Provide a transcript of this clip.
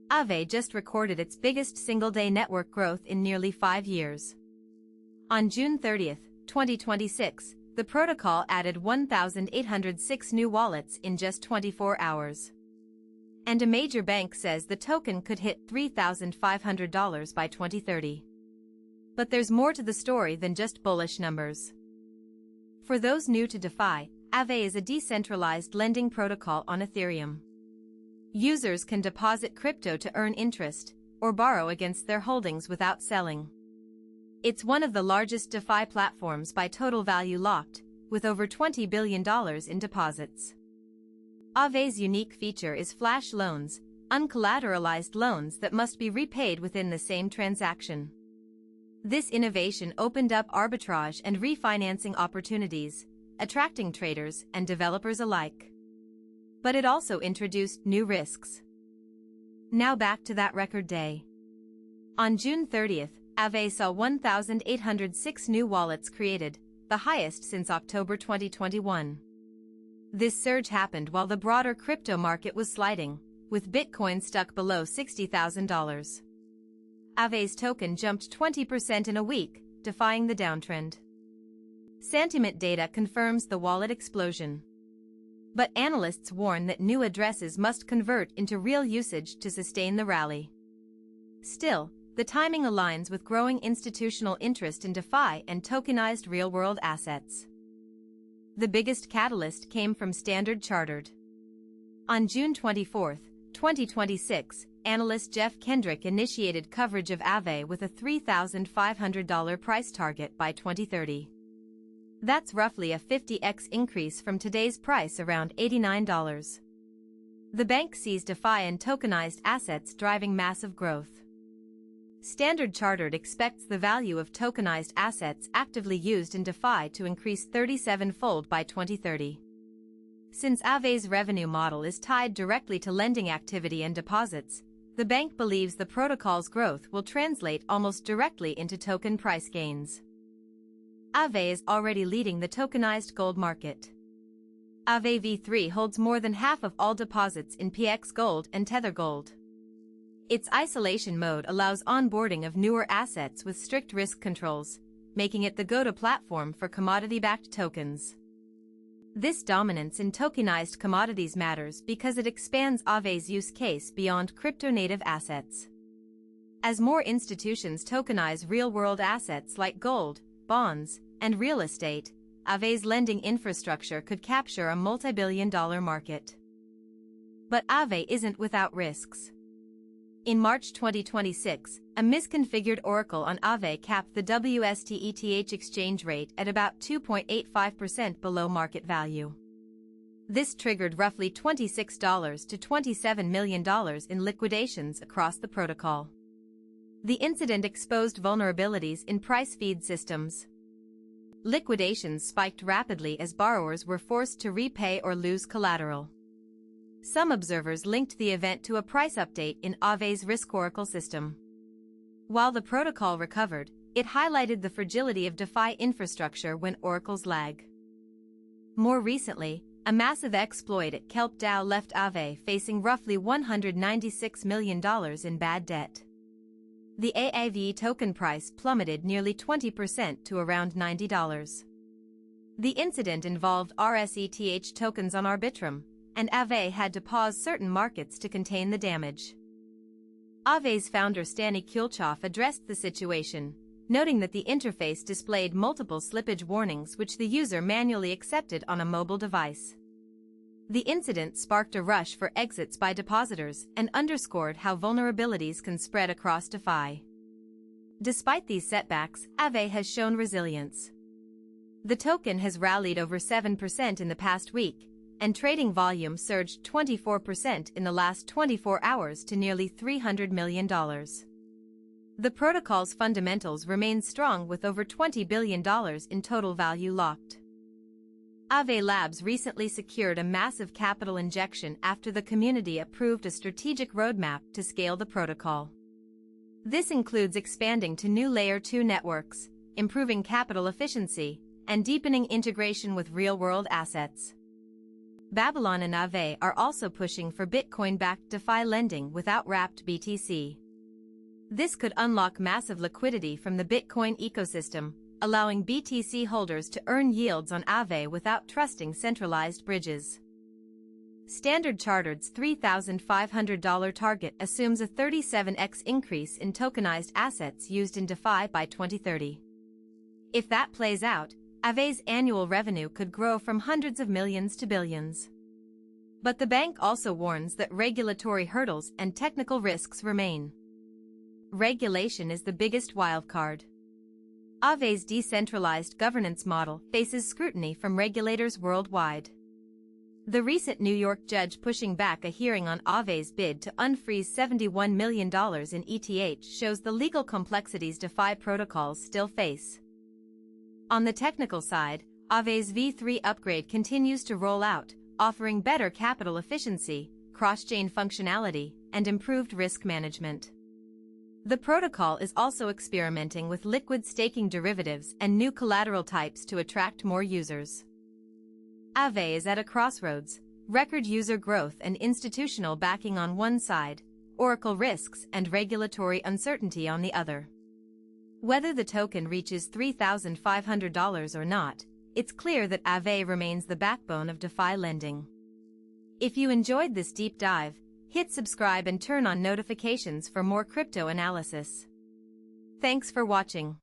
Aave just recorded its biggest single-day network growth in nearly 5 years. On June 30, 2026, the protocol added 1,806 new wallets in just 24 hours. And a major bank says the token could hit $3,500 by 2030. But there's more to the story than just bullish numbers. For those new to DeFi, Aave is a decentralized lending protocol on Ethereum. Users can deposit crypto to earn interest, or borrow against their holdings without selling. It's one of the largest DeFi platforms by total value locked, with over $20 billion in deposits. Aave's unique feature is flash loans, uncollateralized loans that must be repaid within the same transaction. This innovation opened up arbitrage and refinancing opportunities, attracting traders and developers alike. But it also introduced new risks. Now back to that record day. On June 30th, Aave saw 1,806 new wallets created, the highest since October 2021. This surge happened while the broader crypto market was sliding, with Bitcoin stuck below $60,000. Aave's token jumped 20% in a week, defying the downtrend. Sentiment data confirms the wallet explosion. But analysts warn that new addresses must convert into real usage to sustain the rally. Still, the timing aligns with growing institutional interest in DeFi and tokenized real-world assets. The biggest catalyst came from Standard Chartered. On June 24, 2026, analyst Jeff Kendrick initiated coverage of Aave with a $3,500 price target by 2030. That's roughly a 50x increase from today's price around $89. The bank sees DeFi and tokenized assets driving massive growth. Standard Chartered expects the value of tokenized assets actively used in DeFi to increase 37-fold by 2030. Since Aave's revenue model is tied directly to lending activity and deposits, the bank believes the protocol's growth will translate almost directly into token price gains. Aave is already leading the tokenized gold market. Aave v3 holds more than half of all deposits in PX Gold and Tether Gold. Its isolation mode allows onboarding of newer assets with strict risk controls, making it the go-to platform for commodity-backed tokens. This dominance in tokenized commodities matters because it expands Aave's use case beyond crypto-native assets. As more institutions tokenize real-world assets like gold, bonds, and real estate, Aave's lending infrastructure could capture a multi-billion-dollar market. But Aave isn't without risks. In March 2026, a misconfigured oracle on Aave capped the WST-ETH exchange rate at about 2.85% below market value. This triggered roughly $26 to $27 million in liquidations across the protocol. The incident exposed vulnerabilities in price feed systems. Liquidations spiked rapidly as borrowers were forced to repay or lose collateral. Some observers linked the event to a price update in Aave's risk oracle system. While the protocol recovered, it highlighted the fragility of DeFi infrastructure when oracles lag. More recently, a massive exploit at Kelp DAO left Aave facing roughly $196 million in bad debt. The Aave token price plummeted nearly 20% to around $90. The incident involved RSETH tokens on Arbitrum, and Aave had to pause certain markets to contain the damage. Aave's founder Stani Kulchov addressed the situation, noting that the interface displayed multiple slippage warnings which the user manually accepted on a mobile device. The incident sparked a rush for exits by depositors and underscored how vulnerabilities can spread across DeFi. Despite these setbacks, Aave has shown resilience. The token has rallied over 7% in the past week, and trading volume surged 24% in the last 24 hours to nearly $300 million. The protocol's fundamentals remain strong with over $20 billion in total value locked. Aave Labs recently secured a massive capital injection after the community approved a strategic roadmap to scale the protocol. This includes expanding to new Layer 2 networks, improving capital efficiency, and deepening integration with real-world assets. Babylon and Aave are also pushing for Bitcoin-backed DeFi lending without wrapped BTC. This could unlock massive liquidity from the Bitcoin ecosystem, allowing BTC holders to earn yields on Aave without trusting centralized bridges. Standard Chartered's $3,500 target assumes a 37x increase in tokenized assets used in DeFi by 2030. If that plays out, Aave's annual revenue could grow from hundreds of millions to billions. But the bank also warns that regulatory hurdles and technical risks remain. Regulation is the biggest wildcard. Aave's decentralized governance model faces scrutiny from regulators worldwide. The recent New York judge pushing back a hearing on Aave's bid to unfreeze $71 million in ETH shows the legal complexities DeFi protocols still face. On the technical side, Aave's V3 upgrade continues to roll out, offering better capital efficiency, cross-chain functionality, and improved risk management. The protocol is also experimenting with liquid staking derivatives and new collateral types to attract more users. Aave is at a crossroads: record user growth and institutional backing on one side, Oracle risks and regulatory uncertainty on the other. Whether the token reaches $3,500 or not, it's clear that Aave remains the backbone of DeFi lending. If you enjoyed this deep dive, hit subscribe and turn on notifications for more crypto analysis. Thanks for watching.